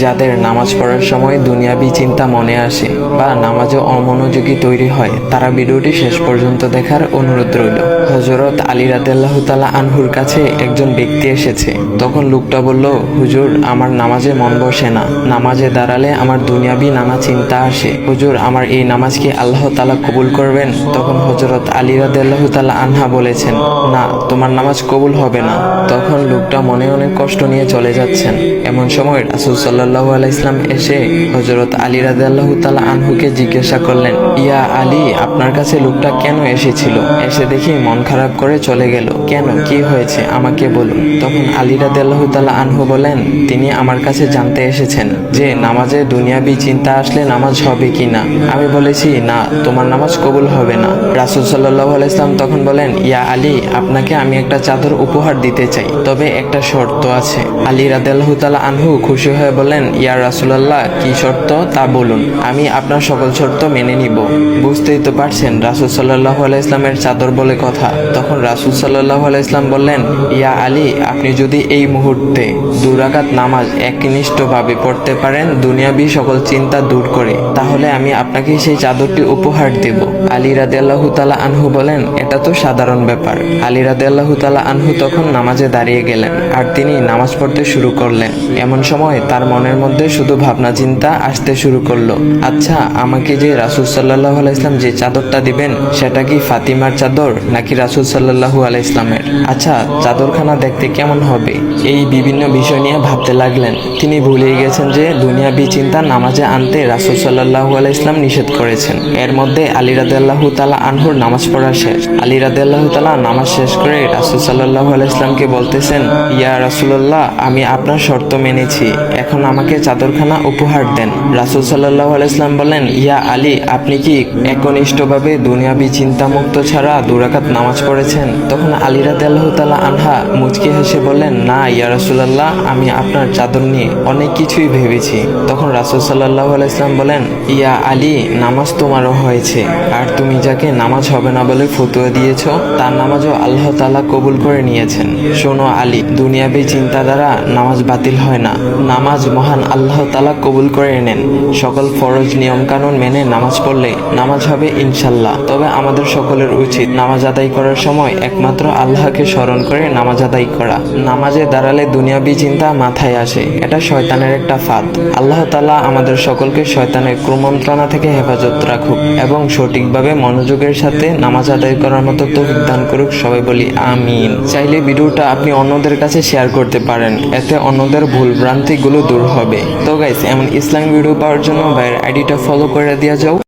যাদের নামাজ পড়ার সময় দুনিয়াবি চিন্তা মনে আসে বা নামাজে অমনোযোগী তৈরি হয়, তারা ভিডিওটি শেষ পর্যন্ত দেখার অনুরোধ রইল। হযরত আলী রাদিয়াল্লাহু তাআলা আনহুর কাছে একজন ব্যক্তি এসেছে। তখন লোকটা বলল, হুজুর, আমার নামাজে মন বসে না। নামাজে দাঁড়ালে আমার দুনিয়াবি নানা চিন্তা আসে। হুজুর, আমার এই নামাজ কি আল্লাহ তাআলা কবুল করবেন? তখন হযরত আলী রাদিয়াল্লাহু তাআলা আনহা বলেছেন, না, তোমার নামাজ কবুল হবে না। তখন লোকটা মনে অনেক কষ্ট নিয়ে চলে যাচ্ছেন। এমন সময় রাসূল সাল্লাল্লাহু আলাইহি ওয়াসাল্লাম এসে হযরত আলী রাদিয়াল্লাহু তাআলা আনহুকে জিজ্ঞাসা করলেন, ইয়া আলী, আপনার কাছে লোকটা কেন এসেছিল? এসে দেখি মন খারাপ করে চলে গেল। কেন, কি হয়েছে, আমাকে বলুন। তখন আলী রাদিয়াল্লাহু তাআলা আনহু বলেন, তিনি আমার কাছে জানতে এসেছেন যে নামাজে দুনিয়াবি চিন্তা আসলে নামাজ হবে কিনা। আমি বলেছি, না, তোমার নামাজ কবুল হবে না। রাসূল সাল্লাল্লাহু আলাইহি ওয়াসাল্লাম তখন বলেন, ইয়া আলী, আপনাকে আমি একটা চাদর উপহার দিতে চাই, তবে একটা শর্ত আছে। আলী রাদিয়াল্লাহু তাআলা আনহু খুশি হয়ে বলেন, ইয়া রাসূলুল্লাহ, কি শর্ত তা বলুন, আমি আপনার সকল শর্ত মেনে নিব। বুঝতেই তো পারছেন রাসূল সাল্লাল্লাহু আলাইহি ওয়াসাল্লামের চাদর বলে কথা। তখন রাসূল সাল্লাল্লাহু আলাইহি ওয়াসাল্লাম বললেন, ইয়া আলী, আপনি যদি এই মুহূর্তে 2 রাকাত নামাজ একনিষ্ঠভাবে পড়তে পারেন দুনিয়াবি সকল চিন্তা দূর করে, তাহলে আমি আপনাকে সেই চাদরটি উপহার দেব। আলী রাদিয়াল্লাহু তাআলা আনহু বলেন, এটা তো সাধারণ ব্যাপার। আলী রাদিয়াল্লাহু তাআলা আনহু তখন নামাজে দাঁড়িয়ে গেলেন আর তিনি নামাজ পড়তে শুরু করলেন। এমন সময় তার মনের মধ্যে শুধু ভাবনা চিন্তা আসতে শুরু করলো, আচ্ছা, আমাকে যে রাসূল সাল্লাল্লাহু আলাইহি ওয়াসাল্লাম যে চাদরটা দিবেন, সেটা কি ফাতিমার চাদর নাকি রাসূল সাল্লাল্লাহু আলাইহি ওয়াসাল্লামের? আচ্ছা, চাদরখানা দেখতে কেমন হবে? এই বিভিন্ন বিষয় নিয়ে ভাবতে লাগলেন। তিনি ভুলেই গেছেন যে দুনিয়াবি চিন্তা নামাজে আনতে রাসূল সাল্লাল্লাহু আলাইহি ওয়াসাল্লাম নিষেধ করেছেন। এর মধ্যে আলী রাদিয়াল্লাহু তাআলা আনহুর নামাজ পড়া শেষ। আলী রাদিয়াল্লাহু তাআলা নামাজ শেষ করে রাসূল সাল্লাল্লাহু আলাইহি ওয়াসাল্লামকে বলতেছেন, ইয়া রাসূলুল্লাহ, আমি আপনার শর্ত মেনেছি, এখন আমাকে চাদরখানা উপহার দেন। রাসূল সাল্লাল্লাহু আলাইহি ওয়াসাল্লাম বলেন, ইয়া আলী, আপনি কি একনিষ্ঠভাবে দুনিয়াবি চিন্তামুক্ত ছাড়া 2 রাকাত নামাজ পড়েছেন? তখন আলী রাদিয়াল্লাহু তাআলা আনহা মুচকি হেসে বললেন, না ইয়া রাসূলুল্লাহ, আমি আপনার চাদর নিয়ে অনেক কিছুই ভেবেছি। তখন রাসূল সাল্লাল্লাহু আলাইহি ওয়াসাল্লাম বলেন, ইয়া আলী, নামাজ তোমারও হয়েছে, আর তুমি যাকে নামাজ হবে না বলে ফতোয়া দিয়েছো, তার নামাজও আল্লাহ তাআলা কবুল করে নিয়েছেন। শোনো আলী, দুনিয়াবি চিন্তা দ্বারা নামাজ বাতিল হয় না, নামাজ মহান আল্লাহ তাআলা কবুল করে নেন। সকল ফরজ নিয়ম কানুন মেনে নামাজ পড়লে নামাজ হবে ইনশাল্লাহ। তবে আমাদের সকলের উচিত নামাজ আদায় করার সময় একমাত্র আল্লাহকে স্মরণ করে নামাজ আদায় করা। নামাজে দাঁড়ালে দুনিয়াবি চিন্তা মাথায় আসে, এটা শয়তানের একটা ফাঁদ। আল্লাহ তাআলা আমাদের সকলকে শয়তানের কুমন্ত্রণা থেকে হেফাজত রাখুক এবং সঠিকভাবে মনোযোগের সাথে নামাজ আদায় করার মতো তৌফিক দান করুক। সবাই বলি আমিন। চাইলে ভিডিওটা আপনি অন্যদের কাছে শেয়ার করতে পারেন, এতে অন্যদের ভুল ভ্রান্তিগুলো দূর হবে। তো গাইস, এমন ইসলামিক ভিডিও পাওয়ার জন্য ভাইয়ের আইডিটা ফলো করে দেওয়া যাও।